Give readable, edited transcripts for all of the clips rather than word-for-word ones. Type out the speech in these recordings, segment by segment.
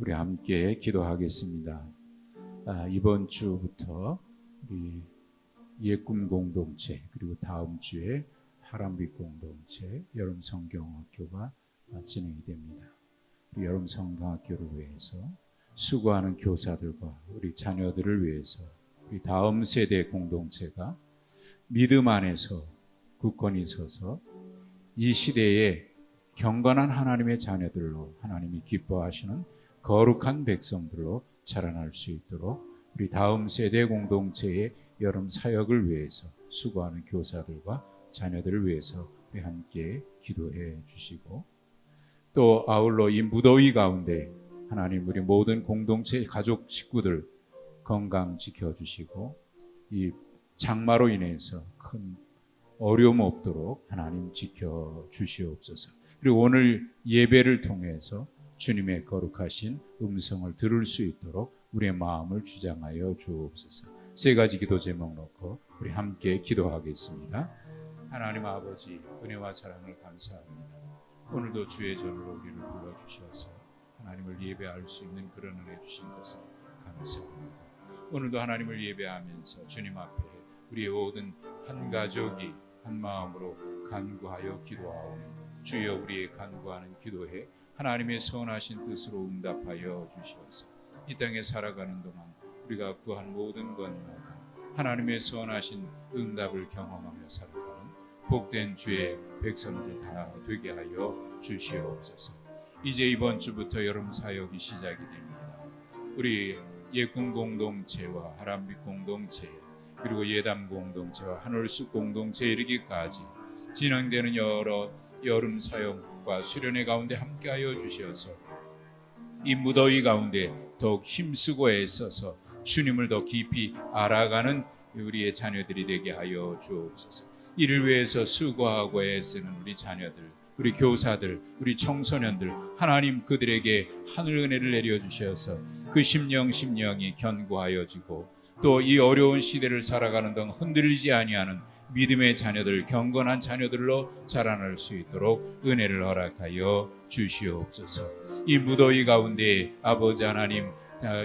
우리 함께 기도하겠습니다. 이번 주부터 우리 옛꿈 공동체, 그리고 다음 주에 하람빛 공동체 여름 성경학교가 진행이 됩니다. 우리 여름 성경학교를 위해서 수고하는 교사들과 우리 자녀들을 위해서 우리 다음 세대 공동체가 믿음 안에서 굳건히 서서 이 시대에 경건한 하나님의 자녀들로, 하나님이 기뻐하시는 거룩한 백성들로 자라날 수 있도록 우리 다음 세대 공동체의 여름 사역을 위해서 수고하는 교사들과 자녀들을 위해서 우리 함께 기도해 주시고, 또 아울러 이 무더위 가운데 하나님 우리 모든 공동체 가족 식구들 건강 지켜주시고, 이 장마로 인해서 큰 어려움 없도록 하나님 지켜주시옵소서. 그리고 오늘 예배를 통해서 주님의 거룩하신 음성을 들을 수 있도록 우리의 마음을 주장하여 주옵소서. 세 가지 기도 제목 놓고 우리 함께 기도하겠습니다. 하나님 아버지, 은혜와 사랑을 감사합니다. 오늘도 주의 전으로 우리를 불러주셔서 하나님을 예배할 수 있는 그런 은혜 주신 것을 감사합니다. 오늘도 하나님을 예배하면서 주님 앞에 우리의 모든 한 가족이 한 마음으로 간구하여 기도하오니 주여 우리의 간구하는 기도에 하나님의 선하신 뜻으로 응답하여 주시옵소서. 이 땅에 살아가는 동안 우리가 구한 모든 것마다 하나님의 선하신 응답을 경험하며 살아가는 복된 주의 백성들 다 되게 하여 주시옵소서. 이제 이번 주부터 여름 사역이 시작이 됩니다. 우리 옛꿈 공동체와 하람빛 공동체, 그리고 예담 공동체와 하늘숲 공동체에 이르기까지 진행되는 여러 여름 사역과 수련회 가운데 함께하여 주셔서 이 무더위 가운데 더욱 힘쓰고 애써서 주님을 더 깊이 알아가는 우리의 자녀들이 되게 하여 주옵소서. 이를 위해서 수고하고 애쓰는 우리 자녀들, 우리 교사들, 우리 청소년들, 하나님 그들에게 하늘 은혜를 내려주셔서 그 심령이 견고하여지고, 또 이 어려운 시대를 살아가는 동안 흔들리지 아니하는 믿음의 자녀들, 경건한 자녀들로 자라날 수 있도록 은혜를 허락하여 주시옵소서. 이 무더위 가운데 아버지 하나님,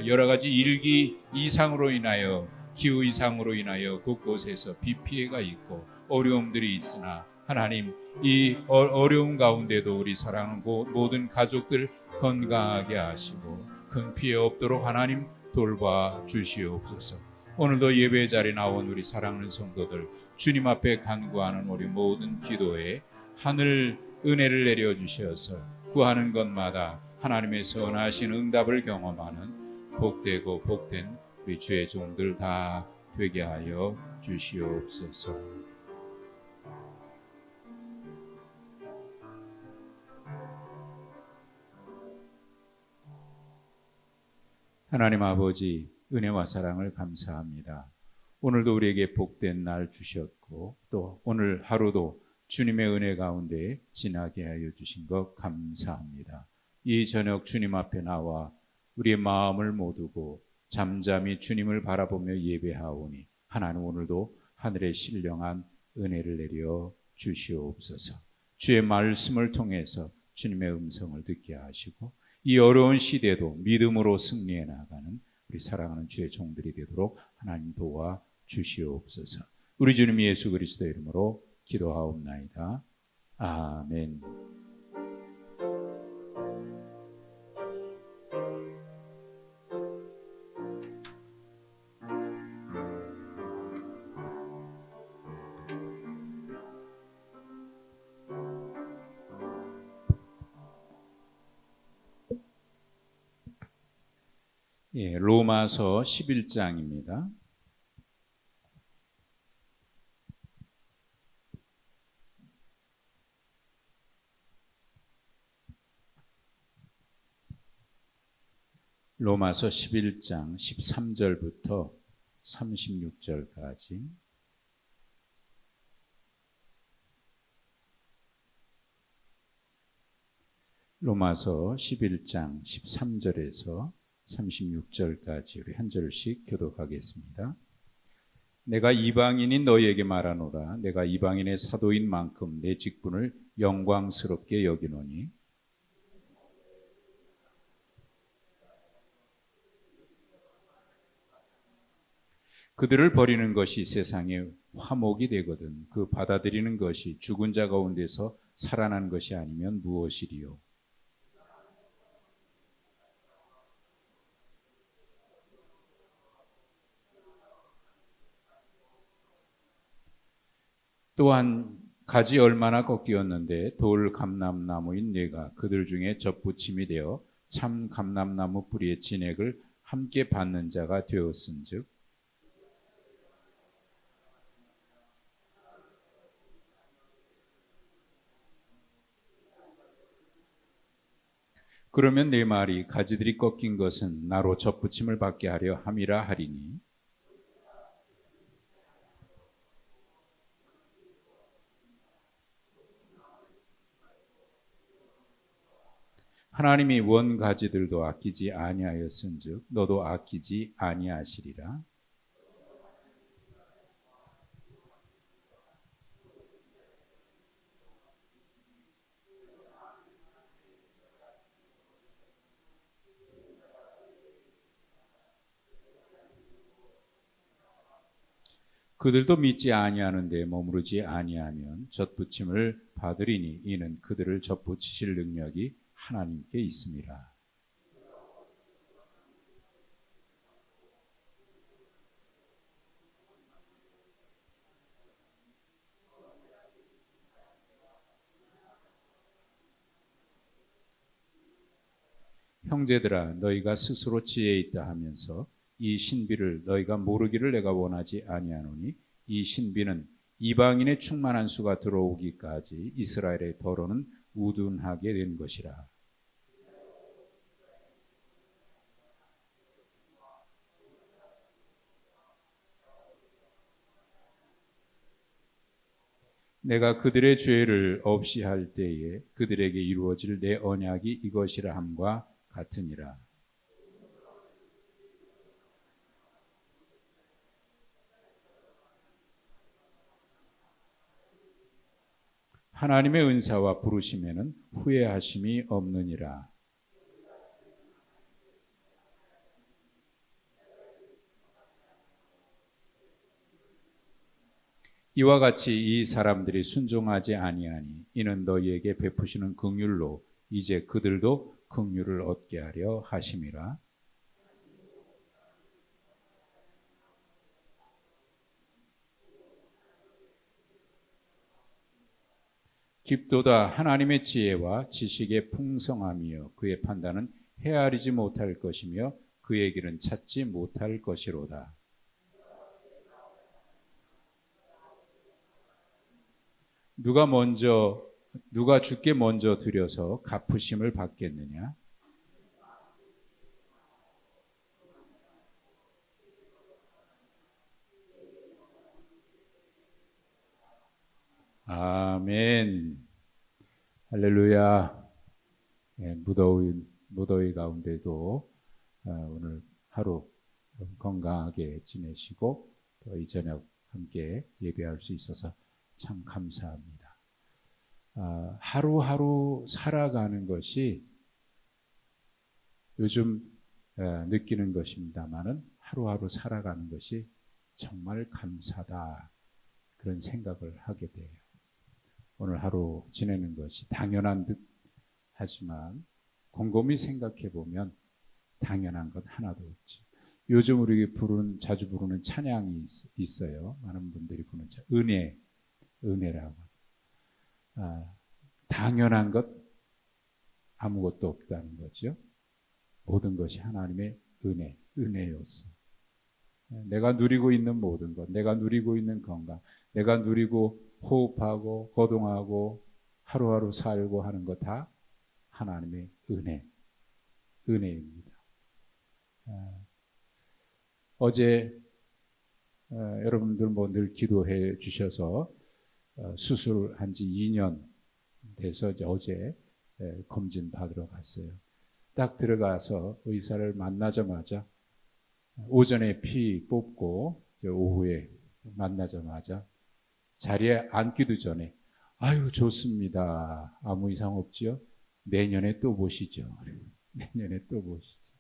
여러 가지 일기 이상으로 인하여, 기후 이상으로 인하여 곳곳에서 비 피해가 있고 어려움들이 있으나 하나님, 이 어려움 가운데도 우리 사랑하는 모든 가족들 건강하게 하시고 큰 피해 없도록 하나님 돌봐 주시옵소서. 오늘도 예배 자리에 나온 우리 사랑하는 성도들, 주님 앞에 간구하는 우리 모든 기도에 하늘 은혜를 내려주셔서 구하는 것마다 하나님의 선하신 응답을 경험하는 복되고 복된 우리 주의 종들 다 되게 하여 주시옵소서. 하나님 아버지, 은혜와 사랑을 감사합니다. 오늘도 우리에게 복된 날 주셨고, 또 오늘 하루도 주님의 은혜 가운데 지나게 하여 주신 것 감사합니다. 이 저녁 주님 앞에 나와 우리의 마음을 모두고 잠잠히 주님을 바라보며 예배하오니 하나님 오늘도 하늘의 신령한 은혜를 내려 주시옵소서. 주의 말씀을 통해서 주님의 음성을 듣게 하시고, 이 어려운 시대도 믿음으로 승리해 나가는 우리 사랑하는 주의 종들이 되도록 하나님 도와 주시옵소서. 우리 주님 예수 그리스도의 이름으로 기도하옵나이다. 아멘. 로마서 11장입니다. 로마서 11장 13절부터 36절까지. 로마서 11장 13절에서 36절까지 우리 한 절씩 교독하겠습니다. 내가 이방인인 너희에게 말하노라. 내가 이방인의 사도인 만큼 내 직분을 영광스럽게 여기노니 그들을 버리는 것이 세상의 화목이 되거든 그 받아들이는 것이 죽은 자 가운데서 살아난 것이 아니면 무엇이리요. 또한 가지 얼마나 꺾이었는데 돌 감람나무인 네가 그들 중에 젖붙임이 되어 참 감람나무 뿌리의 진액을 함께 받는 자가 되었은즉 그러면 내 말이 가지들이 꺾인 것은 나로 젖붙임을 받게 하려 함이라 하리니 하나님이 원 가지들도 아끼지 아니하였은즉 너도 아끼지 아니하시리라. 그들도 믿지 아니하는데 머무르지 아니하면 젖붙임을 받으리니 이는 그들을 젖붙이실 능력이 하나님께 있습니다. 형제들아 너희가 스스로 지혜 있다 하면서 이 신비를 너희가 모르기를 내가 원하지 아니하노니 이 신비는 이방인의 충만한 수가 들어오기까지 이스라엘의 더러는 우둔하게 된 것이라. 내가 그들의 죄를 없이 할 때에 그들에게 이루어질 내 언약이 이것이라 함과 같으니라. 하나님의 은사와 부르심에는 후회하심이 없느니라. 이와 같이 이 사람들이 순종하지 아니하니 이는 너희에게 베푸시는 긍휼로 이제 그들도 긍휼을 얻게 하려 하심이라. 깊도다 하나님의 지혜와 지식의 풍성함이요 그의 판단은 헤아리지 못할 것이며 그의 길은 찾지 못할 것이로다. 누가 주께 먼저 드려서 갚으심을 받겠느냐? 아멘. 할렐루야. 예, 무더위 가운데도 오늘 하루 건강하게 지내시고 또 이 저녁 함께 예배할 수 있어서 참 감사합니다. 하루하루 살아가는 것이 요즘 느끼는 것입니다만은 하루하루 살아가는 것이 정말 감사다 그런 생각을 하게 돼요. 오늘 하루 지내는 것이 당연한 듯 하지만 곰곰이 생각해 보면 당연한 것 하나도 없지. 요즘 우리 자주 부르는 찬양이 있어요. 많은 분들이 부르는 은혜라고. 당연한 것 아무것도 없다는 거죠. 모든 것이 하나님의 은혜였어. 내가 누리고 있는 모든 것, 내가 누리고 있는 건강, 내가 누리고 호흡하고 거동하고 하루하루 살고 하는 것 다 하나님의 은혜입니다. 어제 여러분들 뭐 늘 기도해 주셔서 수술한 지 2년 돼서 어제 검진 받으러 갔어요. 딱 들어가서 의사를 만나자마자 오전에 피 뽑고 오후에 만나자마자 자리에 앉기도 전에 아유 좋습니다. 아무 이상 없지요. 내년에 또 보시죠. 내년에 또 보시죠.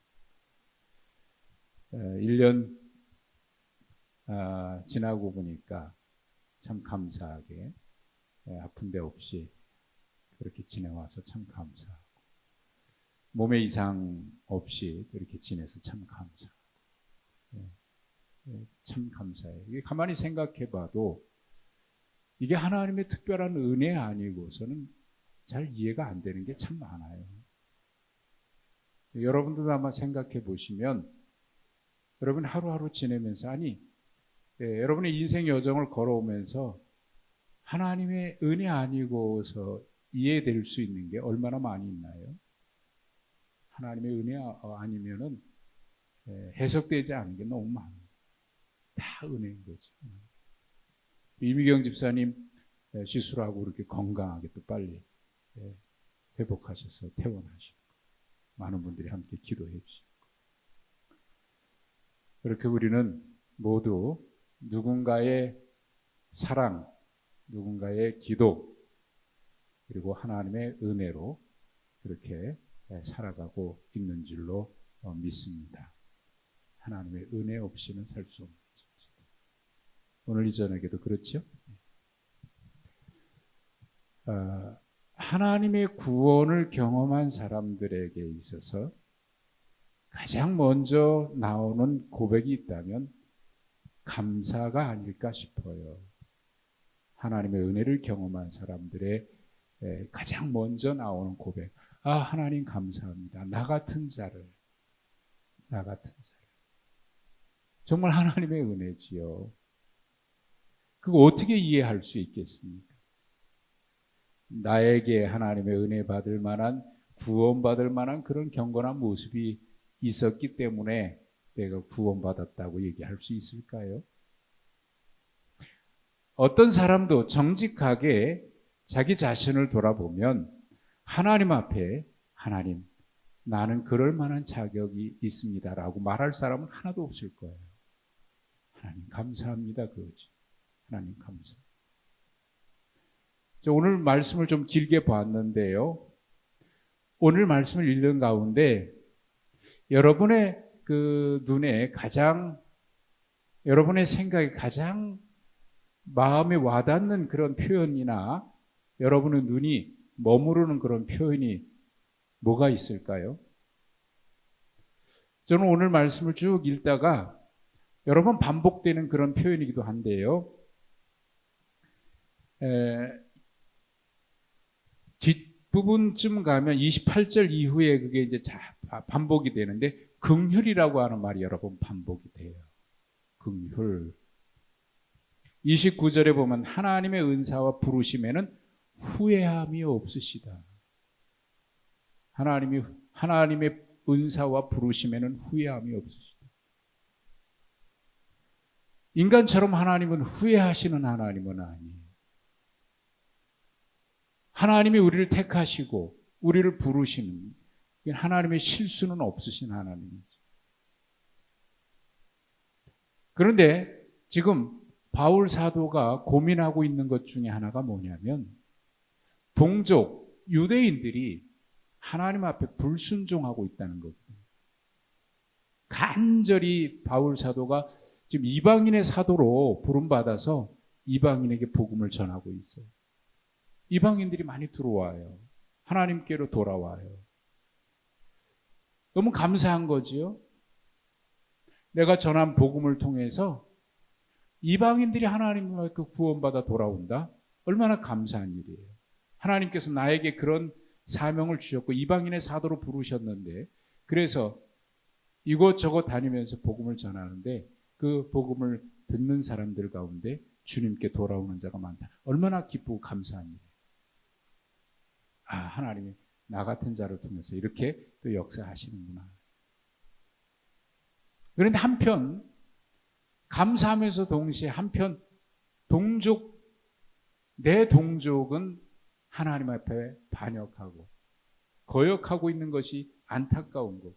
1년 지나고 보니까 참 감사하게 아픈 데 없이 그렇게 지내와서 참 감사하고 몸에 이상 없이 이렇게 지내서 참 감사하고 참 감사해요. 이게 가만히 생각해 봐도 이게 하나님의 특별한 은혜 아니고서는 잘 이해가 안 되는 게 참 많아요. 여러분들도 아마 생각해 보시면 여러분 하루하루 지내면서 여러분의 인생 여정을 걸어오면서 하나님의 은혜 아니고서 이해될 수 있는 게 얼마나 많이 있나요? 하나님의 은혜 아니면은 해석되지 않은 게 너무 많아요. 다 은혜인 거죠. 이미경 집사님 시술하고 이렇게 건강하게 또 빨리 회복하셔서 퇴원하시고 많은 분들이 함께 기도해 주시고 그렇게 우리는 모두 누군가의 사랑, 누군가의 기도 그리고 하나님의 은혜로 그렇게 살아가고 있는 줄로 믿습니다. 하나님의 은혜 없이는 살 수 없는 것입니다. 오늘 이 저녁에도 그렇죠? 하나님의 구원을 경험한 사람들에게 있어서 가장 먼저 나오는 고백이 있다면 감사가 아닐까 싶어요. 하나님의 은혜를 경험한 사람들의 가장 먼저 나오는 고백. 하나님 감사합니다. 나 같은 자를. 정말 하나님의 은혜지요. 그거 어떻게 이해할 수 있겠습니까? 나에게 하나님의 은혜 받을 만한, 구원받을 만한 그런 경건한 모습이 있었기 때문에 내가 구원받았다고 얘기할 수 있을까요? 어떤 사람도 정직하게 자기 자신을 돌아보면 하나님 앞에 하나님, 나는 그럴 만한 자격이 있습니다라고 말할 사람은 하나도 없을 거예요. 하나님 감사합니다 그거지. 하나님 감사. 오늘 말씀을 좀 길게 봤는데요. 오늘 말씀을 읽는 가운데 여러분의 그 눈에 가장, 여러분의 생각에 가장 마음에 와닿는 그런 표현이나 여러분의 눈이 머무르는 그런 표현이 뭐가 있을까요? 저는 오늘 말씀을 쭉 읽다가 여러 번 반복되는 그런 표현이기도 한데요. 뒷부분쯤 가면 28절 이후에 그게 이제 반복이 되는데 긍휼이라고 하는 말이 여러 번 반복이 돼요. 긍휼. 29절에 보면 하나님의 은사와 부르심에는 후회함이 없으시다. 하나님의 은사와 부르심에는 후회함이 없으시다. 인간처럼 하나님은 후회하시는 하나님은 아니에요. 하나님이 우리를 택하시고 우리를 부르시는 하나님의 실수는 없으신 하나님이죠. 그런데 지금 바울 사도가 고민하고 있는 것 중에 하나가 뭐냐면 동족 유대인들이 하나님 앞에 불순종하고 있다는 거거든요. 간절히 바울 사도가 지금 이방인의 사도로 부름받아서 이방인에게 복음을 전하고 있어요. 이방인들이 많이 들어와요. 하나님께로 돌아와요. 너무 감사한 거지요. 내가 전한 복음을 통해서 이방인들이 하나님께 구원받아 돌아온다. 얼마나 감사한 일이에요. 하나님께서 나에게 그런 사명을 주셨고 이방인의 사도로 부르셨는데 그래서 이곳저곳 다니면서 복음을 전하는데 그 복음을 듣는 사람들 가운데 주님께 돌아오는 자가 많다. 얼마나 기쁘고 감사한 일이에요. 하나님이 나 같은 자를 통해서 이렇게 또 역사하시는구나. 그런데 한편 감사하면서 동시에 한편 내 동족은 하나님 앞에 반역하고 거역하고 있는 것이 안타까운 것.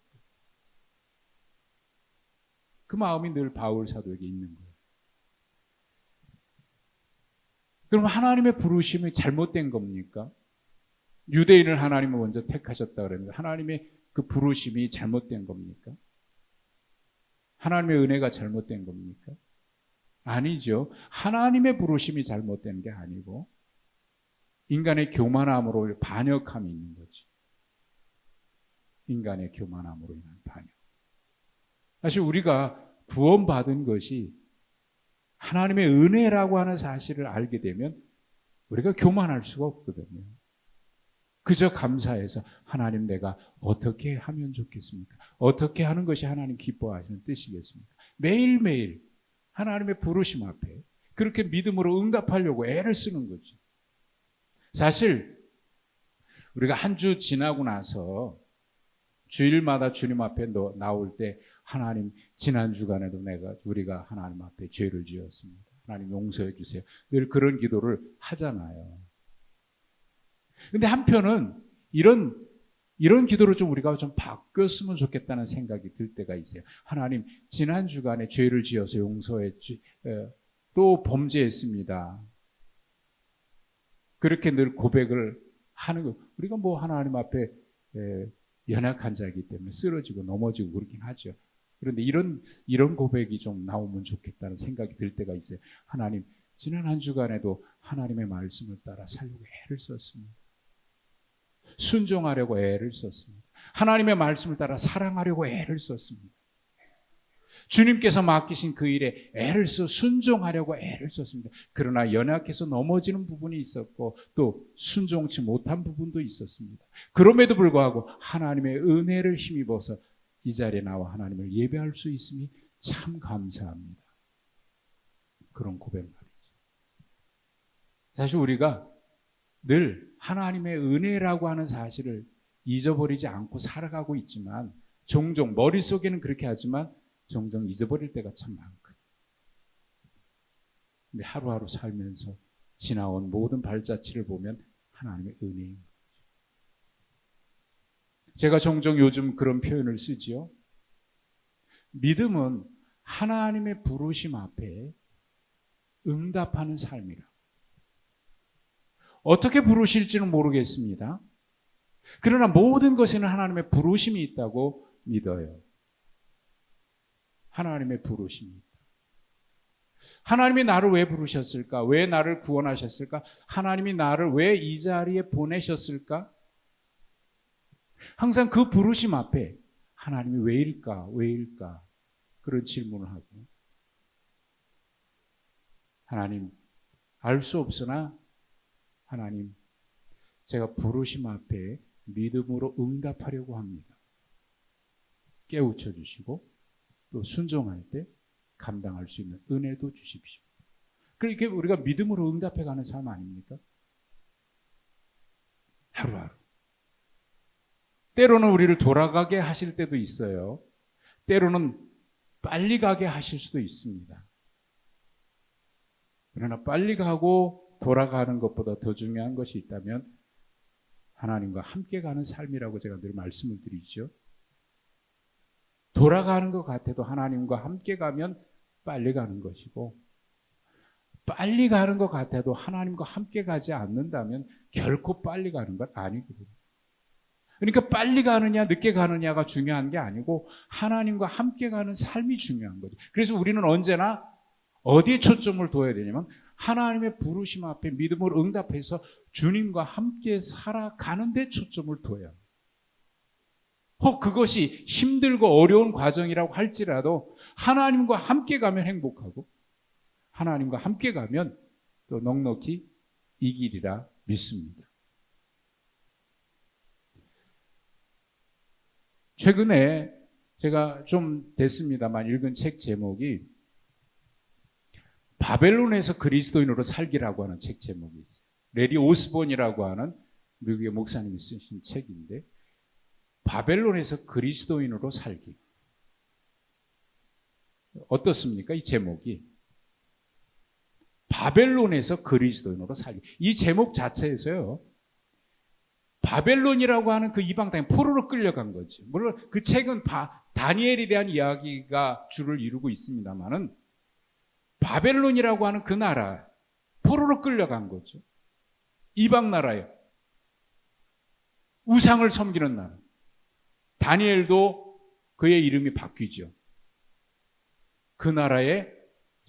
그 마음이 늘 바울 사도에게 있는 거예요. 그럼 하나님의 부르심이 잘못된 겁니까? 유대인을 하나님이 먼저 택하셨다 그랬는데 하나님의 그 부르심이 잘못된 겁니까? 하나님의 은혜가 잘못된 겁니까? 아니죠. 하나님의 부르심이 잘못되는 게 아니고 인간의 교만함으로 반역함이 있는 거죠. 인간의 교만함으로 인한 반역. 사실 우리가 구원받은 것이 하나님의 은혜라고 하는 사실을 알게 되면 우리가 교만할 수가 없거든요. 그저 감사해서 하나님 내가 어떻게 하면 좋겠습니까? 어떻게 하는 것이 하나님 기뻐하시는 뜻이겠습니까? 매일매일 하나님의 부르심 앞에 그렇게 믿음으로 응답하려고 애를 쓰는 거죠. 사실 우리가 한 주 지나고 나서 주일마다 주님 앞에 나올 때 하나님 지난 주간에도 우리가 하나님 앞에 죄를 지었습니다. 하나님 용서해 주세요. 늘 그런 기도를 하잖아요. 근데 한편은 이런 기도를 좀 우리가 좀 바뀌었으면 좋겠다는 생각이 들 때가 있어요. 하나님 지난 주간에 죄를 지어서 용서해 또 범죄했습니다. 그렇게 늘 고백을 하는 거. 우리가 뭐 하나님 앞에 연약한 자이기 때문에 쓰러지고 넘어지고 그렇긴 하죠. 그런데 이런 고백이 좀 나오면 좋겠다는 생각이 들 때가 있어요. 하나님 지난 한 주간에도 하나님의 말씀을 따라 살려고 애를 썼습니다. 순종하려고 애를 썼습니다. 하나님의 말씀을 따라 사랑하려고 애를 썼습니다. 주님께서 맡기신 그 일에 애를 써 순종하려고 애를 썼습니다. 그러나 연약해서 넘어지는 부분이 있었고 또 순종치 못한 부분도 있었습니다. 그럼에도 불구하고 하나님의 은혜를 힘입어서 이 자리에 나와 하나님을 예배할 수 있음이 참 감사합니다. 그런 고백 말이죠. 사실 우리가 늘 하나님의 은혜라고 하는 사실을 잊어버리지 않고 살아가고 있지만 종종 머릿속에는 그렇게 하지만 종종 잊어버릴 때가 참 많거든요. 근데 하루하루 살면서 지나온 모든 발자취를 보면 하나님의 은혜인 거죠. 제가 종종 요즘 그런 표현을 쓰지요. 믿음은 하나님의 부르심 앞에 응답하는 삶이라. 어떻게 부르실지는 모르겠습니다. 그러나 모든 것에는 하나님의 부르심이 있다고 믿어요. 하나님의 부르심이 있다. 하나님이 나를 왜 부르셨을까? 왜 나를 구원하셨을까? 하나님이 나를 왜 이 자리에 보내셨을까? 항상 그 부르심 앞에 하나님이 왜일까? 왜일까? 그런 질문을 하고 하나님 알 수 없으나 하나님 제가 부르심 앞에 믿음으로 응답하려고 합니다. 깨우쳐 주시고 또 순종할 때 감당할 수 있는 은혜도 주십시오. 그렇게 우리가 믿음으로 응답해가는 삶 아닙니까? 하루하루. 때로는 우리를 돌아가게 하실 때도 있어요. 때로는 빨리 가게 하실 수도 있습니다. 그러나 빨리 가고 돌아가는 것보다 더 중요한 것이 있다면 하나님과 함께 가는 삶이라고 제가 늘 말씀을 드리죠. 돌아가는 것 같아도 하나님과 함께 가면 빨리 가는 것이고 빨리 가는 것 같아도 하나님과 함께 가지 않는다면 결코 빨리 가는 것 아니거든요. 그러니까 빨리 가느냐 늦게 가느냐가 중요한 게 아니고 하나님과 함께 가는 삶이 중요한 거죠. 그래서 우리는 언제나 어디에 초점을 둬야 되냐면 하나님의 부르심 앞에 믿음으로 응답해서 주님과 함께 살아가는 데 초점을 둬야 합니다. 혹 그것이 힘들고 어려운 과정이라고 할지라도 하나님과 함께 가면 행복하고 하나님과 함께 가면 또 넉넉히 이기리라 믿습니다. 최근에 제가 좀 됐습니다만 읽은 책 제목이 바벨론에서 그리스도인으로 살기라고 하는 책 제목이 있어요. 레리 오스본이라고 하는 미국의 목사님이 쓰신 책인데 바벨론에서 그리스도인으로 살기. 어떻습니까? 이 제목이. 바벨론에서 그리스도인으로 살기. 이 제목 자체에서요. 바벨론이라고 하는 그 이방 땅에 포로로 끌려간 거죠. 물론 그 책은 다니엘에 대한 이야기가 주를 이루고 있습니다만은 바벨론이라고 하는 그 나라 포로로 끌려간 거죠. 이방 나라에 우상을 섬기는 나라. 다니엘도 그의 이름이 바뀌죠. 그 나라의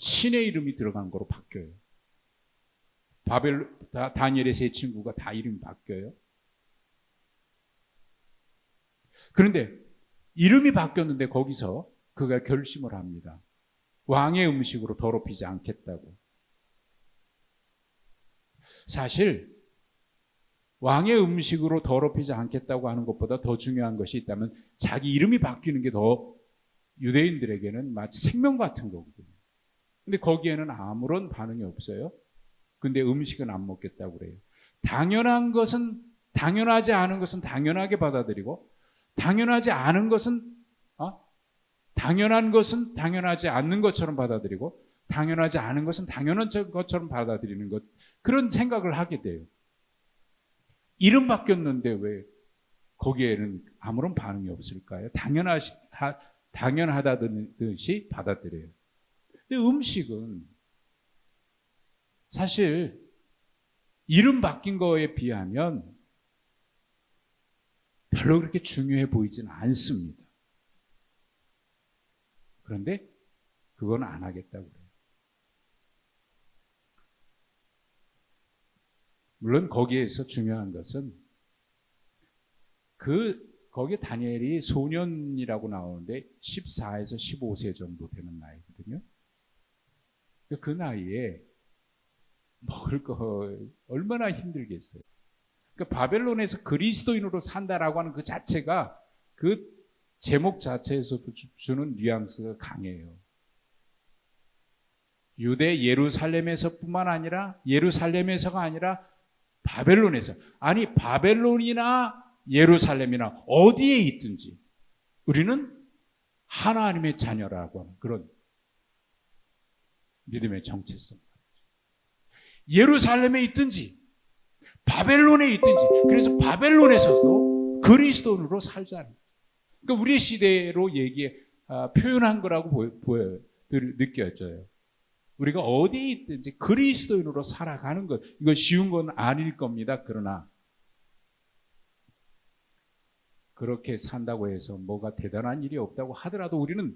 신의 이름이 들어간 거로 바뀌어요. 다니엘의 세 친구가 다 이름이 바뀌어요. 그런데 이름이 바뀌었는데 거기서 그가 결심을 합니다. 왕의 음식으로 더럽히지 않겠다고. 사실 왕의 음식으로 더럽히지 않겠다고 하는 것보다 더 중요한 것이 있다면 자기 이름이 바뀌는 게 더 유대인들에게는 마치 생명 같은 거거든요. 근데 거기에는 아무런 반응이 없어요. 근데 음식은 안 먹겠다고 그래요. 당연한 것은, 당연하지 않은 것은 당연하게 받아들이고, 당연하지 않은 것은 당연한 것은 당연하지 않는 것처럼 받아들이고, 당연하지 않은 것은 당연한 것처럼 받아들이는 것, 그런 생각을 하게 돼요. 이름 바뀌었는데 왜 거기에는 아무런 반응이 없을까요? 당연하다듯이 받아들여요. 근데 음식은 사실 이름 바뀐 거에 비하면 별로 그렇게 중요해 보이지는 않습니다. 그런데 그건 안 하겠다고 그래요. 물론 거기에서 중요한 것은 거기에 다니엘이 소년이라고 나오는데 14에서 15세 정도 되는 나이거든요. 그 나이에 먹을 거 얼마나 힘들겠어요. 그러니까 바벨론에서 그리스도인으로 산다라고 하는 그 자체가 그 제목 자체에서 주는 뉘앙스가 강해요. 유대 예루살렘에서뿐만 아니라 예루살렘에서가 아니라 바벨론에서, 아니 바벨론이나 예루살렘이나 어디에 있든지 우리는 하나님의 자녀라고 하는 그런 믿음의 정체성. 예루살렘에 있든지 바벨론에 있든지, 그래서 바벨론에서도 그리스도인으로 살자는, 그러니까 우리 시대로 표현한 거라고 느껴져요. 우리가 어디에 있든지 그리스도인으로 살아가는 것, 이거 쉬운 건 아닐 겁니다. 그러나 그렇게 산다고 해서 뭐가 대단한 일이 없다고 하더라도 우리는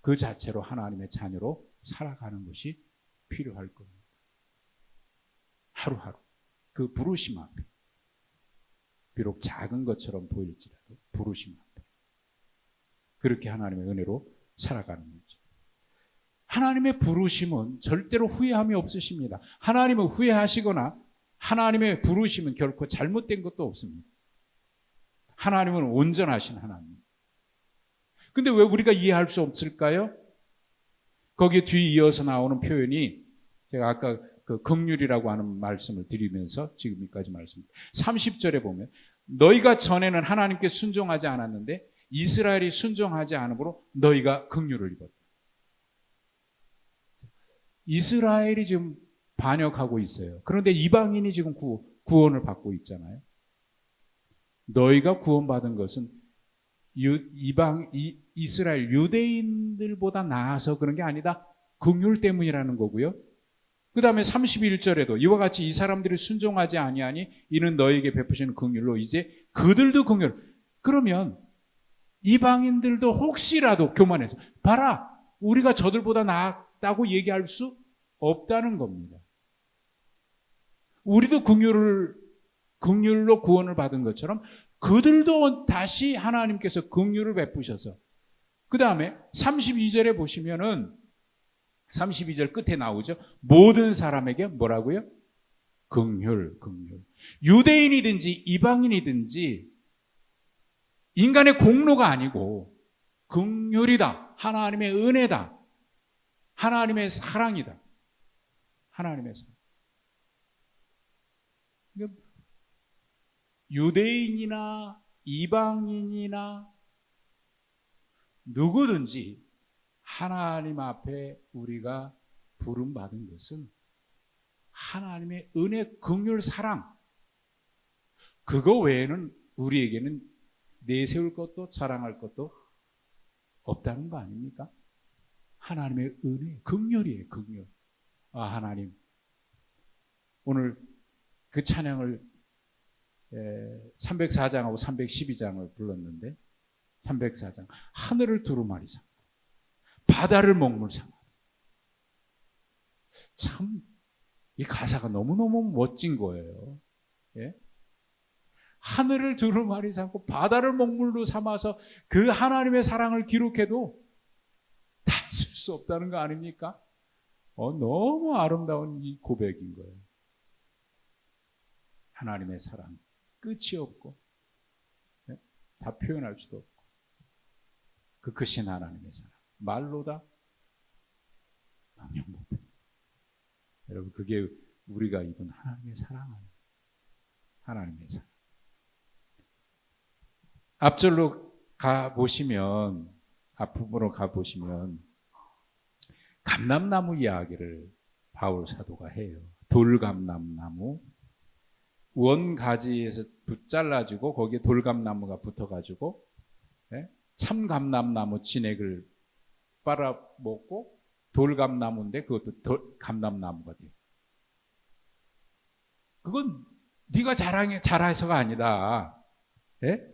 그 자체로 하나님의 자녀로 살아가는 것이 필요할 겁니다. 하루하루 그 부르심 앞에, 비록 작은 것처럼 보일지라도 부르심 앞에 그렇게 하나님의 은혜로 살아가는 거죠. 하나님의 부르심은 절대로 후회함이 없으십니다. 하나님은 후회하시거나 하나님의 부르심은 결코 잘못된 것도 없습니다. 하나님은 온전하신 하나님. 근데 왜 우리가 이해할 수 없을까요? 거기에 뒤에 이어서 나오는 표현이, 제가 아까 그 긍휼이라고 하는 말씀을 드리면서 지금까지 말씀드립니다. 30절에 보면 너희가 전에는 하나님께 순종하지 않았는데 이스라엘이 순종하지 않으므로 너희가 긍휼을 입었다. 이스라엘이 지금 반역하고 있어요. 그런데 이방인이 지금 구원을 받고 있잖아요. 너희가 구원받은 것은 이스라엘 유대인들보다 나아서 그런 게 아니다. 긍휼 때문이라는 거고요. 그 다음에 31절에도 이와 같이 이 사람들이 순종하지 아니하니 이는 너희에게 베푸시는 긍휼로 이제 그들도 긍휼. 그러면 이방인들도 혹시라도 교만해서 봐라, 우리가 저들보다 낫다고 얘기할 수 없다는 겁니다. 우리도 긍휼로 구원을 받은 것처럼 그들도 다시 하나님께서 긍휼을 베푸셔서, 그 다음에 32절에 보시면은 32절 끝에 나오죠. 모든 사람에게 뭐라고요? 긍휼. 유대인이든지 이방인이든지 인간의 공로가 아니고 긍휼이다. 하나님의 은혜다. 하나님의 사랑이다. 하나님의 사랑. 유대인이나 이방인이나 누구든지 하나님 앞에 우리가 부름받은 것은 하나님의 은혜, 긍휼, 사랑, 그거 외에는 우리에게는 내세울 것도 자랑할 것도 없다는 거 아닙니까? 하나님의 은혜, 긍휼이에요. 긍휼. 하나님, 오늘 그 찬양을 304장하고 312장을 불렀는데, 304장 하늘을 두루마리 삼고 바다를 먹물 삼아 참 이 가사가 너무너무 멋진 거예요. 예? 하늘을 두루마리 삼고 바다를 먹물로 삼아서 그 하나님의 사랑을 기록해도 다 쓸 수 없다는 거 아닙니까? 너무 아름다운 이 고백인 거예요. 하나님의 사랑 끝이 없고, 예? 다 표현할 수도 없고, 그 크신 하나님의 사랑 말로 다 명령 못해. 여러분, 그게 우리가 입은 하나님의 사랑 아니에요. 하나님의 사랑. 앞절로 가보시면, 앞으로 가보시면 감람나무 이야기를 바울 사도가 해요. 돌감람나무, 원가지에서 붙잘라지고 거기에 돌감나무가 붙어가지고, 예? 참감람나무 진액을 빨아먹고 돌감나무인데 그것도 감람나무가 돼요. 그건 네가 잘해서가 아니다. 예?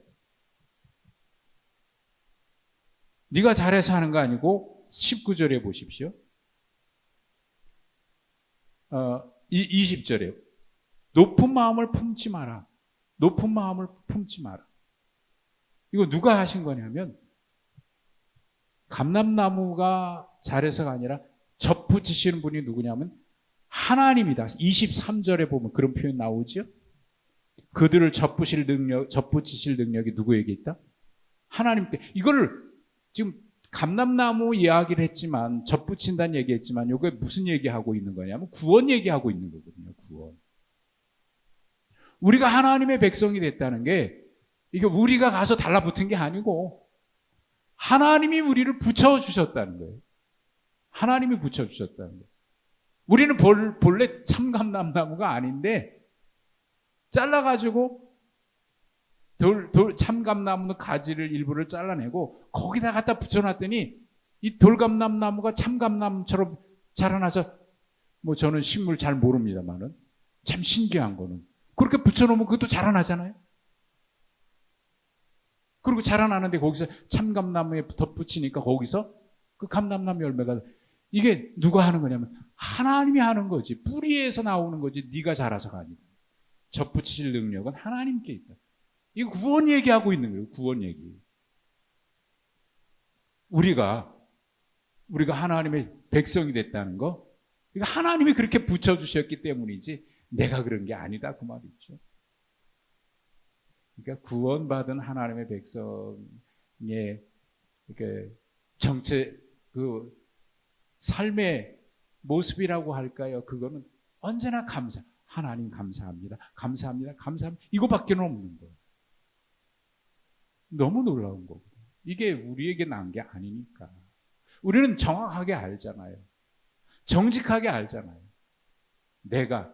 네가 잘해서 하는 거 아니고 19절에 보십시오. 20절에 높은 마음을 품지 마라. 높은 마음을 품지 마라. 이거 누가 하신 거냐면 감람나무가 잘해서가 아니라 접붙이시는 분이 누구냐면 하나님이다. 23절에 보면 그런 표현 나오죠. 그들을 접붙이실 능력이 누구에게 있다? 하나님께. 이거를 지금 감람나무 이야기를 했지만, 접붙인다는 얘기했지만, 이게 무슨 얘기하고 있는 거냐면 구원 얘기하고 있는 거거든요. 구원. 우리가 하나님의 백성이 됐다는 게 이게 우리가 가서 달라붙은 게 아니고 하나님이 우리를 붙여주셨다는 거예요. 하나님이 붙여주셨다는 거예요. 우리는 본래 참감람나무가 아닌데 잘라가지고 참감나무 가지를 일부를 잘라내고 거기다 갖다 붙여놨더니 이 돌감람나무가 참감나무처럼 자라나서, 뭐 저는 식물 잘 모릅니다만은 참 신기한 거는 그렇게 붙여놓으면 그것도 자라나잖아요. 그리고 자라나는데 거기서 참감나무에 덧붙이니까 거기서 그 감람나무 열매가, 이게 누가 하는 거냐면 하나님이 하는 거지. 뿌리에서 나오는 거지. 네가 자라서가 아니다. 접붙이실 능력은 하나님께 있다. 이거 구원 얘기하고 있는 거예요. 구원 얘기. 우리가 하나님의 백성이 됐다는 거, 이거 하나님이 그렇게 붙여주셨기 때문이지 내가 그런 게 아니다, 그 말이죠. 그러니까 구원받은 하나님의 백성의 정체, 그 삶의 모습이라고 할까요? 그거는 언제나 하나님 감사합니다. 감사합니다. 감사합니다. 이거밖에는 없는 거예요. 너무 놀라운 거거든요. 이게 우리에게 난 게 아니니까. 우리는 정확하게 알잖아요. 정직하게 알잖아요. 내가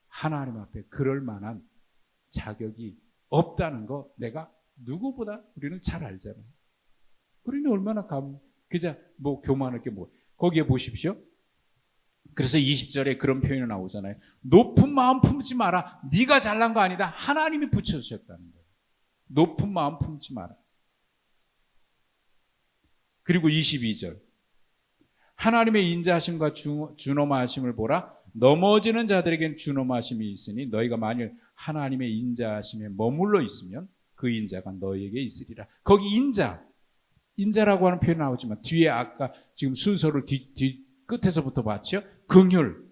하나님 앞에 그럴 만한 자격이 없다는 거 내가 누구보다 우리는 잘 알잖아요. 우리는 얼마나 그저 뭐 교만할 게 뭐. 거기에 보십시오. 그래서 20절에 그런 표현이 나오잖아요. 높은 마음 품지 마라. 네가 잘난 거 아니다. 하나님이 붙여주셨다는 거예요. 높은 마음 품지 마라. 그리고 22절. 하나님의 인자하심과 준엄하심을 보라. 넘어지는 자들에겐 준엄하심이 있으니 너희가 만일 하나님의 인자하심에 머물러 있으면 그 인자가 너희에게 있으리라. 거기 인자라고 하는 표현이 나오지만 뒤에 아까 지금 순서를 뒤 끝에서부터 봤죠. 긍휼,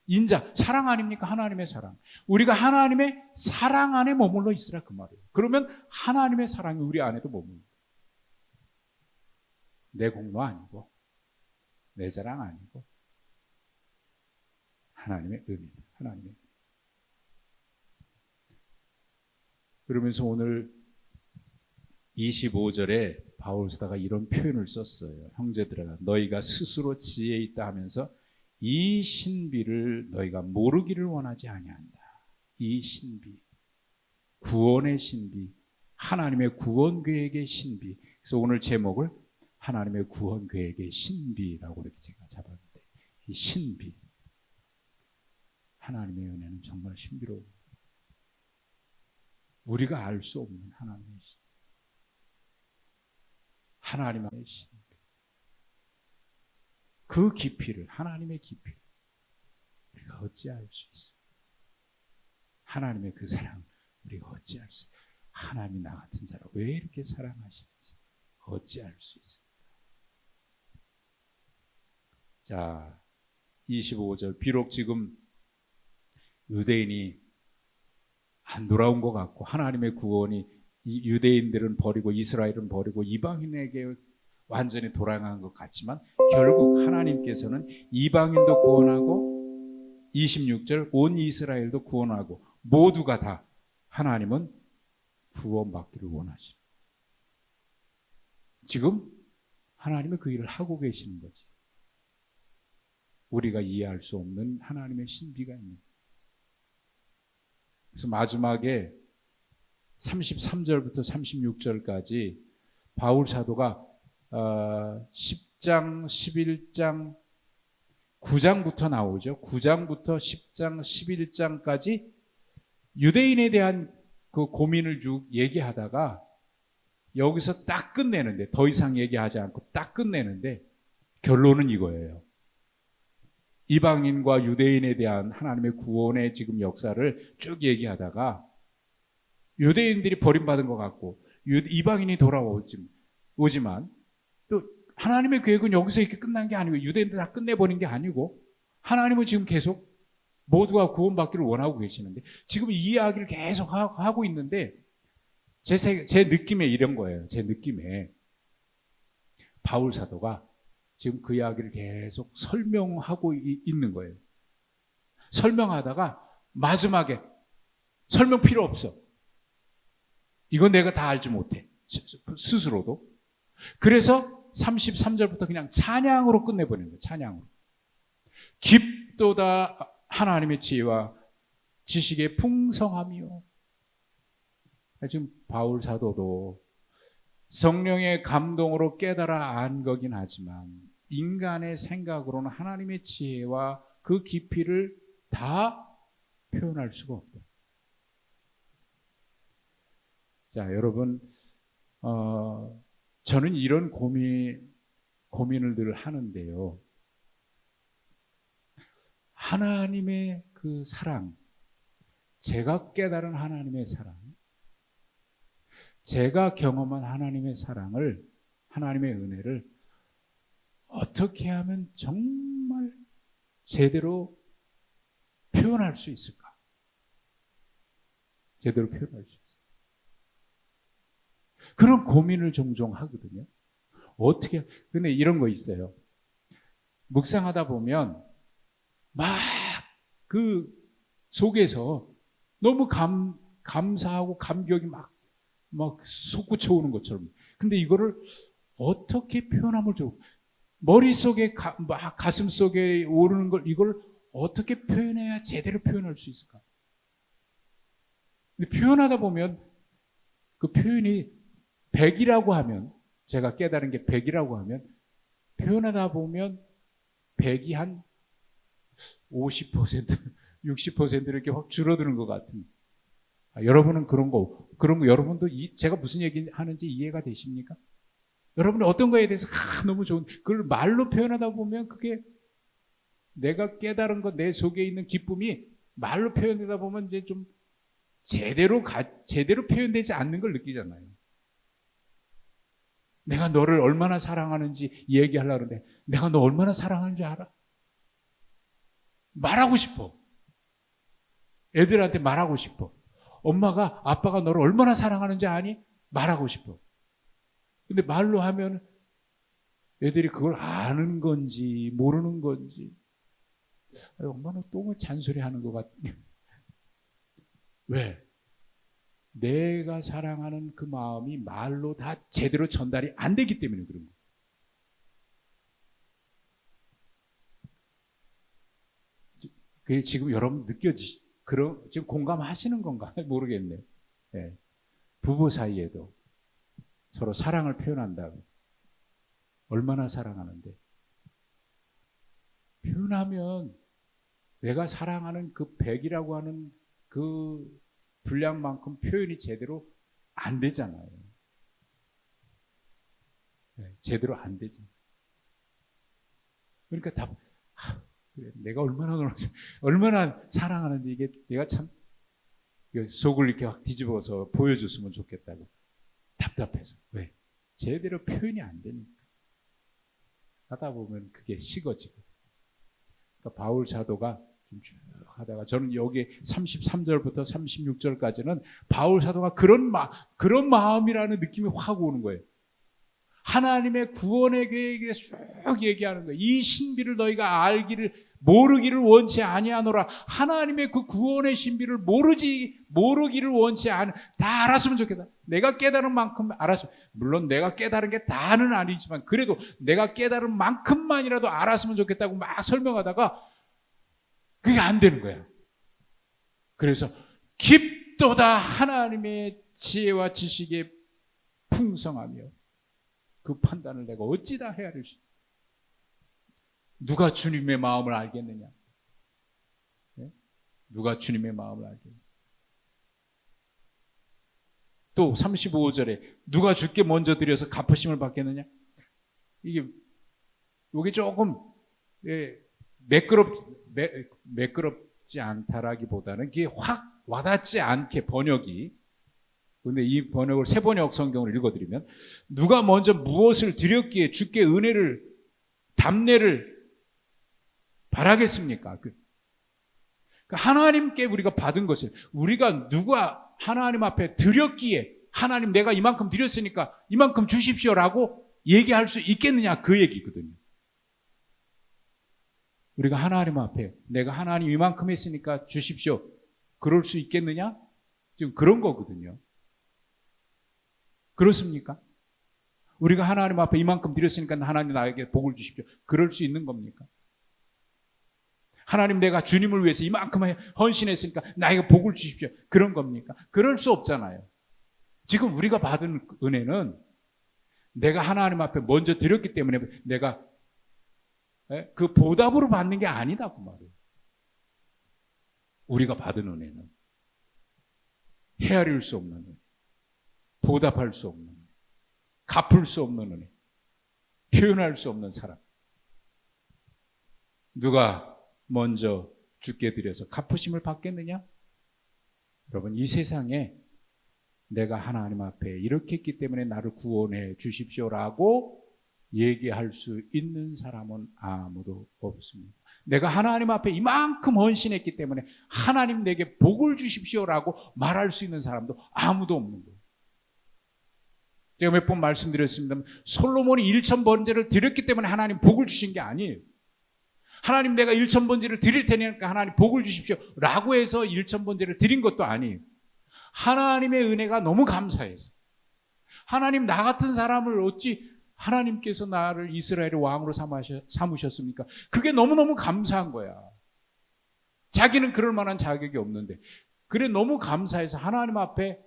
인자, 사랑 아닙니까? 하나님의 사랑. 우리가 하나님의 사랑 안에 머물러 있으라, 그 말이에요. 그러면 하나님의 사랑이 우리 안에도 머물러. 내 공로 아니고 내 자랑 아니고 하나님의 은혜다. 하나님의. 그러면서 오늘 25절에 바울사도가 이런 표현을 썼어요. 형제들아, 너희가 스스로 지혜 있다 하면서 이 신비를 너희가 모르기를 원하지 아니한다. 이 신비, 구원의 신비, 하나님의 구원 계획의 신비. 그래서 오늘 제목을 하나님의 구원 계획의 신비라고 이렇게 제가 잡았는데, 이 신비, 하나님의 은혜는 정말 신비로워. 우리가 알 수 없는 하나님의 신비. 하나님의 신비. 그 깊이를, 하나님의 깊이, 어찌할 수 있어? 하나님의 그 사랑 우리가 어찌할 수 있어? 하나님이 나 같은 자를 왜 이렇게 사랑하시는지 어찌할 수 있습니다. 자, 25절. 비록 지금 유대인이 안 돌아온 것 같고 하나님의 구원이 이 유대인들은 버리고 이스라엘은 버리고 이방인에게 완전히 돌아간 것 같지만 결국 하나님께서는 이방인도 구원하고 26절 온 이스라엘도 구원하고 모두가 다 하나님은 구원받기를 원하시죠. 지금 하나님은 그 일을 하고 계시는 거지. 우리가 이해할 수 없는 하나님의 신비가 있는 거예요. 그래서 마지막에 33절부터 36절까지 바울 사도가 10장, 11장, 9장부터 나오죠. 9장부터 10장, 11장까지 유대인에 대한 그 고민을 쭉 얘기하다가 여기서 딱 끝내는데, 더 이상 얘기하지 않고 딱 끝내는데 결론은 이거예요. 이방인과 유대인에 대한 하나님의 구원의 지금 역사를 쭉 얘기하다가 유대인들이 버림받은 것 같고 이방인이 돌아오지만 또 하나님의 계획은 여기서 이렇게 끝난 게 아니고 유대인들 다 끝내버린 게 아니고 하나님은 지금 계속 모두가 구원받기를 원하고 계시는데 지금 이 이야기를 계속 하고 있는데 제 느낌에 이런 거예요. 제 느낌에 바울 사도가 지금 그 이야기를 계속 설명하고 있는 거예요. 설명하다가 마지막에 설명 필요 없어. 이건 내가 다 알지 못해. 스스로도. 그래서 33절부터 그냥 찬양으로 끝내버리는 거예요. 찬양으로. 깊도다 하나님의 지혜와 지식의 풍성함이요. 지금 바울 사도도 성령의 감동으로 깨달아 안 거긴 하지만 인간의 생각으로는 하나님의 지혜와 그 깊이를 다 표현할 수가 없다. 자, 여러분, 저는 이런 고민을 늘 하는데요. 하나님의 그 사랑, 제가 깨달은 하나님의 사랑, 제가 경험한 하나님의 사랑을, 하나님의 은혜를 어떻게 하면 정말 제대로 표현할 수 있을까? 제대로 표현할 수 있을까? 그런 고민을 종종 하거든요. 어떻게, 근데 이런 거 있어요. 묵상하다 보면 막 그 속에서 너무 감사하고 감격이 막 솟구쳐 오는 것처럼. 근데 이거를 어떻게 표현하면 좋을까? 머릿속에 막 가슴 속에 오르는 걸 이걸 어떻게 표현해야 제대로 표현할 수 있을까? 근데 표현하다 보면 그 표현이 100이라고 하면, 제가 깨달은 게 100이라고 하면 표현하다 보면 100이 한 50%, 60% 이렇게 확 줄어드는 것 같은. 여러분은 그런 거 여러분도 제가 무슨 얘기 하는지 이해가 되십니까? 여러분은 어떤 거에 대해서 너무 좋은, 그걸 말로 표현하다 보면 그게 내가 깨달은 것, 내 속에 있는 기쁨이 말로 표현되다 보면 이제 좀 제대로 표현되지 않는 걸 느끼잖아요. 내가 너를 얼마나 사랑하는지 얘기하려고 하는데 내가 너 얼마나 사랑하는지 알아? 말하고 싶어. 애들한테 말하고 싶어. 엄마가 아빠가 너를 얼마나 사랑하는지 아니? 말하고 싶어. 근데 말로 하면 애들이 그걸 아는 건지 모르는 건지, 엄마는 또 잔소리 하는 것 같아. 왜? 내가 사랑하는 그 마음이 말로 다 제대로 전달이 안 되기 때문에 그런 거예요. 그게 지금 여러분 지금 공감하시는 건가 모르겠네요. 네. 부부 사이에도 서로 사랑을 표현한다고. 얼마나 사랑하는데. 표현하면 내가 사랑하는 그 100이라고 하는 그 분량만큼 표현이 제대로 안 되잖아요. 네, 제대로 안 되죠. 그러니까 그래, 내가 얼마나 사랑하는지 이게 내가 참 속을 이렇게 확 뒤집어서 보여줬으면 좋겠다고 답답해서. 왜? 제대로 표현이 안 되니까. 하다 보면 그게 식어지고. 그러니까 바울 사도가 좀 쭉 하다가 저는 여기 33절부터 36절까지는 바울 사도가 그런 마음이라는 느낌이 확 오는 거예요. 하나님의 구원의 계획에 쭉 얘기하는 거예요. 이 신비를 너희가 모르기를 원치 아니하노라. 하나님의 그 구원의 신비를 모르기를 원치 다 알았으면 좋겠다. 내가 깨달은 만큼 알았으면, 물론 내가 깨달은 게 다는 아니지만 그래도 내가 깨달은 만큼만이라도 알았으면 좋겠다고 막 설명하다가 그게 안 되는 거야. 그래서 깊도다 하나님의 지혜와 지식의 풍성하며 그 판단을 내가 어찌다 헤아릴 수 있냐. 누가 주님의 마음을 알겠느냐? 네? 누가 주님의 마음을 알겠느냐? 또 35절에 누가 주께 먼저 드려서 갚으심을 받겠느냐? 이게 조금 매끄럽지 않다라기보다는 이게 확 와닿지 않게 번역이. 근데 이 번역을 새 번역 성경을 읽어드리면 누가 먼저 무엇을 드렸기에 주께 답례를 바라겠습니까? 하나님께 우리가 받은 것을 우리가 누가 하나님 앞에 드렸기에 하나님 내가 이만큼 드렸으니까 이만큼 주십시오라고 얘기할 수 있겠느냐, 그 얘기거든요. 우리가 하나님 앞에 내가 하나님 이만큼 했으니까 주십시오, 그럴 수 있겠느냐? 지금 그런 거거든요. 그렇습니까? 우리가 하나님 앞에 이만큼 드렸으니까 하나님 나에게 복을 주십시오, 그럴 수 있는 겁니까? 하나님 내가 주님을 위해서 이만큼 헌신했으니까 나에게 복을 주십시오, 그런 겁니까? 그럴 수 없잖아요. 지금 우리가 받은 은혜는 내가 하나님 앞에 먼저 드렸기 때문에 내가 그 보답으로 받는 게 아니다고 말이에요. 우리가 받은 은혜는 헤아릴 수 없는 은혜, 보답할 수 없는 은혜, 갚을 수 없는 은혜, 표현할 수 없는 사랑. 누가 먼저 주께 드려서 갚으심을 받겠느냐? 여러분, 이 세상에 내가 하나님 앞에 이렇게 했기 때문에 나를 구원해 주십시오라고 얘기할 수 있는 사람은 아무도 없습니다. 내가 하나님 앞에 이만큼 헌신했기 때문에 하나님 내게 복을 주십시오라고 말할 수 있는 사람도 아무도 없는 거예요. 제가 몇 번 말씀드렸습니다만 솔로몬이 1,000번제를 드렸기 때문에 하나님 복을 주신 게 아니에요. 하나님 내가 1,000번제를 드릴 테니까 하나님 복을 주십시오 라고 해서 1,000번제를 드린 것도 아니에요. 하나님의 은혜가 너무 감사해서, 하나님 나 같은 사람을 어찌 하나님께서 나를 이스라엘의 왕으로 삼으셨습니까? 그게 너무너무 감사한 거야. 자기는 그럴 만한 자격이 없는데 그래 너무 감사해서 하나님 앞에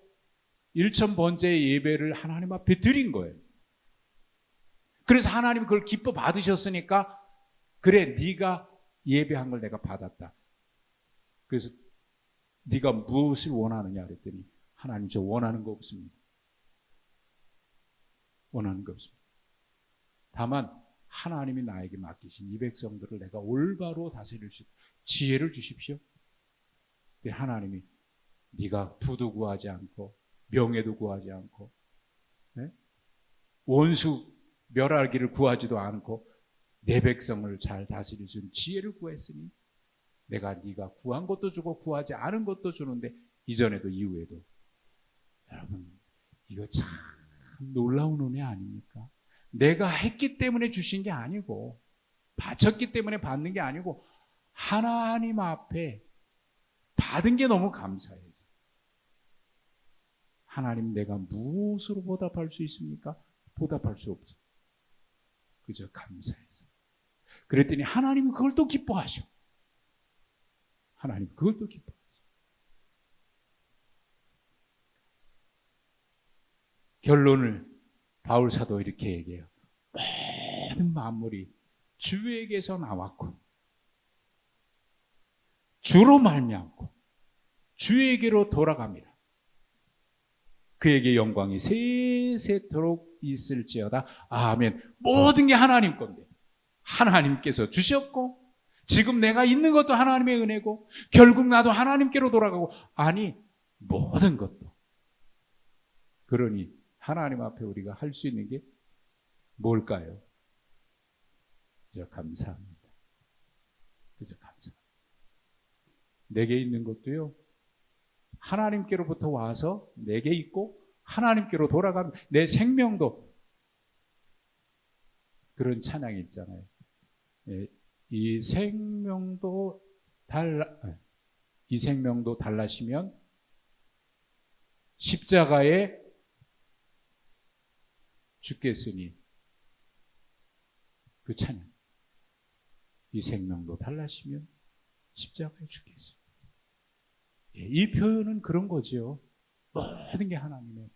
1,000번제의 예배를 하나님 앞에 드린 거예요. 그래서 하나님 그걸 기뻐 받으셨으니까 그래 네가 예배한 걸 내가 받았다. 그래서 네가 무엇을 원하느냐 그랬더니 하나님 저 원하는 거 없습니다. 원하는 거 없습니다. 다만 하나님이 나에게 맡기신 이 백성들을 내가 올바로 다스릴 수 있도록 지혜를 주십시오. 하나님이 네가 부도 구하지 않고 명예도 구하지 않고 원수 멸하기를 구하지도 않고 내 백성을 잘 다스릴 수 있는 지혜를 구했으니 내가 네가 구한 것도 주고 구하지 않은 것도 주는데 이전에도 이후에도. 여러분, 이거 참 놀라운 은혜 아닙니까? 내가 했기 때문에 주신 게 아니고 바쳤기 때문에 받는 게 아니고 하나님 앞에 받은 게 너무 감사해서 하나님 내가 무엇으로 보답할 수 있습니까? 보답할 수 없어. 그저 감사해서. 그랬더니 하나님은 그걸 또 기뻐하셔. 하나님 그걸 또 기뻐하셔. 결론을 바울 사도 이렇게 얘기해요. 모든 만물이 주에게서 나왔고 주로 말미암고 주에게로 돌아갑니다. 그에게 영광이 세세토록 있을지어다. 아멘. 모든 게 하나님 건데 하나님께서 주셨고 지금 내가 있는 것도 하나님의 은혜고 결국 나도 하나님께로 돌아가고 아니 모든 것도. 그러니 하나님 앞에 우리가 할 수 있는 게 뭘까요? 그저 감사합니다. 그저 감사합니다. 내게 있는 것도요, 하나님께로부터 와서 내게 있고 하나님께로 돌아가는 내 생명도 그런 찬양이 있잖아요. 이 생명도 달라시면 십자가에 죽겠으니 그 찬양. 이 생명도 달라시면 십자가에 죽겠으니. 이 표현은 그런 거죠. 모든 게 하나님의.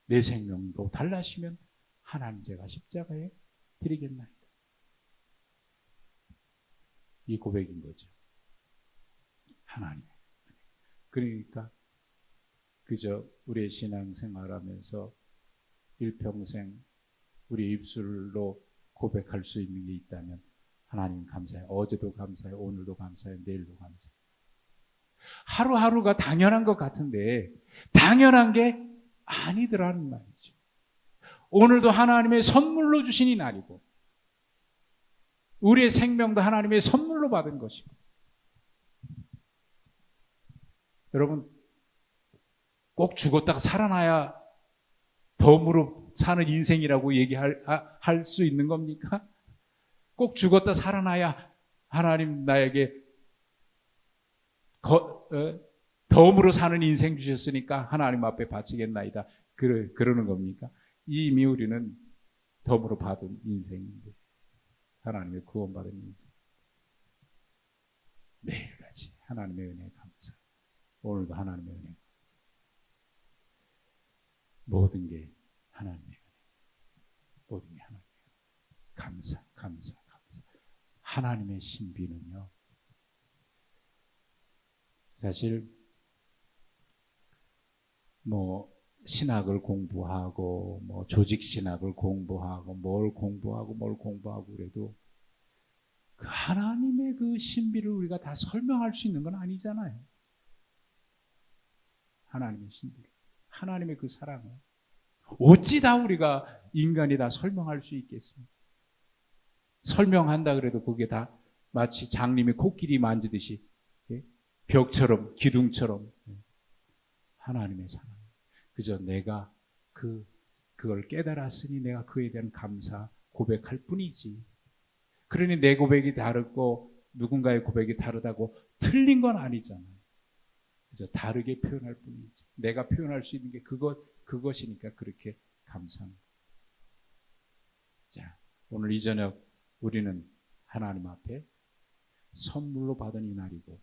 내 생명도 달라시면 하나님 제가 십자가에 드리겠나이다. 이 고백인 거죠. 하나님의. 그러니까 그저 우리의 신앙생활하면서 일평생 우리 입술로 고백할 수 있는 게 있다면 하나님 감사해요. 어제도 감사해요. 오늘도 감사해요. 내일도 감사해요. 하루하루가 당연한 것 같은데 당연한 게 아니더라는 말이죠. 오늘도 하나님의 선물로 주신 이 날이고 우리의 생명도 하나님의 선물로 받은 것이고 여러분 꼭 죽었다가 살아나야 덤으로 사는 인생이라고 얘기할 수 있는 겁니까? 꼭 죽었다 살아나야 하나님 나에게 덤으로 사는 인생 주셨으니까 하나님 앞에 바치겠나이다. 그러는 겁니까? 이미 우리는 덤으로 받은 인생인데 하나님의 구원받은 인생. 매일같이 하나님의 은혜 감사. 오늘도 하나님의 은혜. 모든 게 하나님의 은혜. 모든 게 하나님의 은혜. 감사. 하나님의 신비는요. 사실 신학을 공부하고 조직 신학을 공부하고 뭘 공부하고 그래도 그 하나님의 그 신비를 우리가 다 설명할 수 있는 건 아니잖아요. 하나님의 신비를, 하나님의 그 사랑을 어찌 다 우리가 인간이 다 설명할 수 있겠습니까? 설명한다 그래도 그게 다 마치 장님이 코끼리 만지듯이 벽처럼 기둥처럼 하나님의 사랑. 그저 내가 그걸 깨달았으니 내가 그에 대한 감사 고백할 뿐이지. 그러니 내 고백이 다르고 누군가의 고백이 다르다고 틀린 건 아니잖아요. 그저 다르게 표현할 뿐이지. 내가 표현할 수 있는 게 그것이니까 그렇게 감사합니다. 자, 오늘 이 저녁 우리는 하나님 앞에 선물로 받은 이 날이고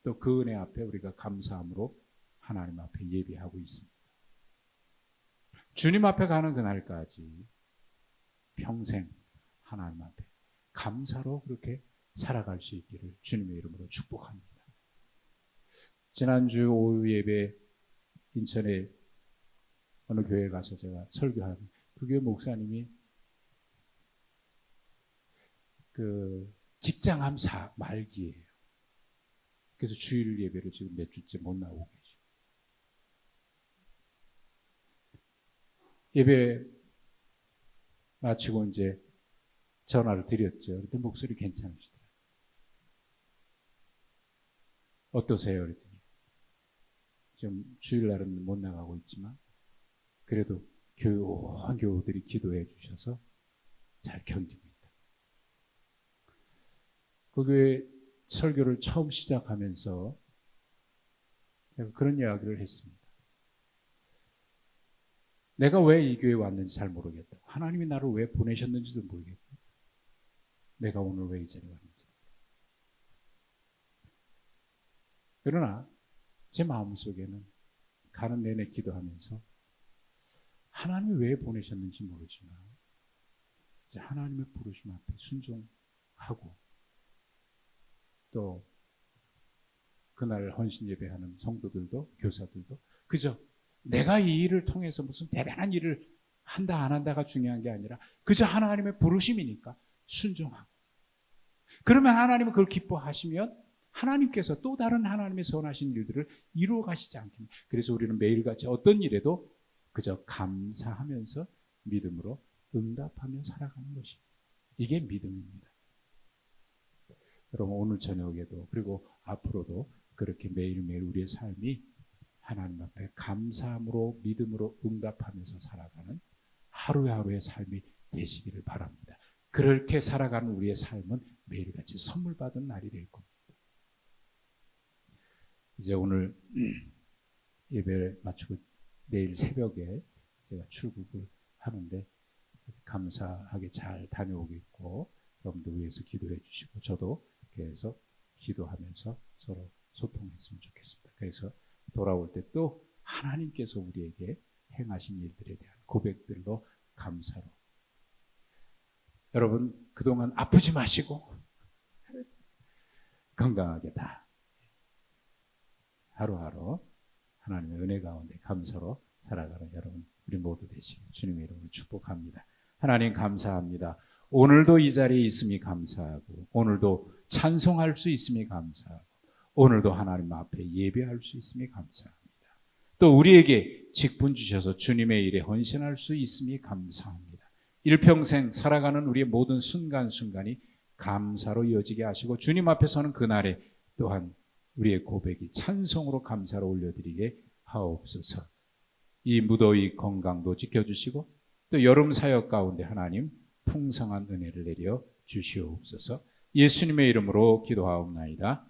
또 그 은혜 앞에 우리가 감사함으로 하나님 앞에 예배하고 있습니다. 주님 앞에 가는 그날까지 평생 하나님 앞에 감사로 그렇게 살아갈 수 있기를 주님의 이름으로 축복합니다. 지난주 오후 예배 인천에 어느 교회에 가서 제가 설교한 그 교회 목사님이 그 직장암 말기예요. 그래서 주일 예배를 지금 몇 주째 못 나오고 계시죠. 예배 마치고 이제 전화를 드렸죠. 그때 목소리 괜찮으시더라고요. 어떠세요? 그랬더니 좀 주일날은 못 나가고 있지만 그래도 교우한 교우들이 기도해 주셔서 잘 견디고 있다. 그 교회 설교를 처음 시작하면서 제가 그런 이야기를 했습니다. 내가 왜 이 교회에 왔는지 잘 모르겠다. 하나님이 나를 왜 보내셨는지도 모르겠고 내가 오늘 왜 이 자리에 왔는지. 그러나 제 마음속에는 가는 내내 기도하면서 하나님이 왜 보내셨는지 모르지만 이제 하나님의 부르심 앞에 순종하고 또 그날 헌신 예배하는 성도들도 교사들도 그저 내가 이 일을 통해서 무슨 대단한 일을 한다 안 한다가 중요한 게 아니라 그저 하나님의 부르심이니까 순종하고 그러면 하나님은 그걸 기뻐하시면 하나님께서 또 다른 하나님의 선하신 일들을 이루어 가시지 않겠냐. 그래서 우리는 매일같이 어떤 일에도 그저 감사하면서 믿음으로 응답하며 살아가는 것이, 이게 믿음입니다. 여러분, 오늘 저녁에도 그리고 앞으로도 그렇게 매일매일 우리의 삶이 하나님 앞에 감사함으로 믿음으로 응답하면서 살아가는 하루하루의 삶이 되시기를 바랍니다. 그렇게 살아가는 우리의 삶은 매일같이 선물 받은 날이 될 겁니다. 이제 오늘 예배를 마치고 내일 새벽에 제가 출국을 하는데 감사하게 잘 다녀오겠고, 여러분들 위해서 기도해 주시고 저도 계속 기도하면서 서로 소통했으면 좋겠습니다. 그래서 돌아올 때 또 하나님께서 우리에게 행하신 일들에 대한 고백들로 감사로, 여러분 그동안 아프지 마시고 건강하게 다 하루하루 하나님의 은혜 가운데 감사로 살아가는 여러분 우리 모두 되시길 주님의 이름으로 축복합니다. 하나님 감사합니다. 오늘도 이 자리에 있음이 감사하고, 오늘도 찬송할 수 있음이 감사하고, 오늘도 하나님 앞에 예배할 수 있음이 감사합니다. 또 우리에게 직분 주셔서 주님의 일에 헌신할 수 있음이 감사합니다. 일평생 살아가는 우리의 모든 순간순간이 감사로 이어지게 하시고, 주님 앞에 서는 그날에 또한 우리의 고백이 찬송으로 감사로 올려드리게 하옵소서. 이 무더위 건강도 지켜주시고 또 여름 사역 가운데 하나님 풍성한 은혜를 내려 주시옵소서. 예수님의 이름으로 기도하옵나이다.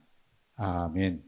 아멘.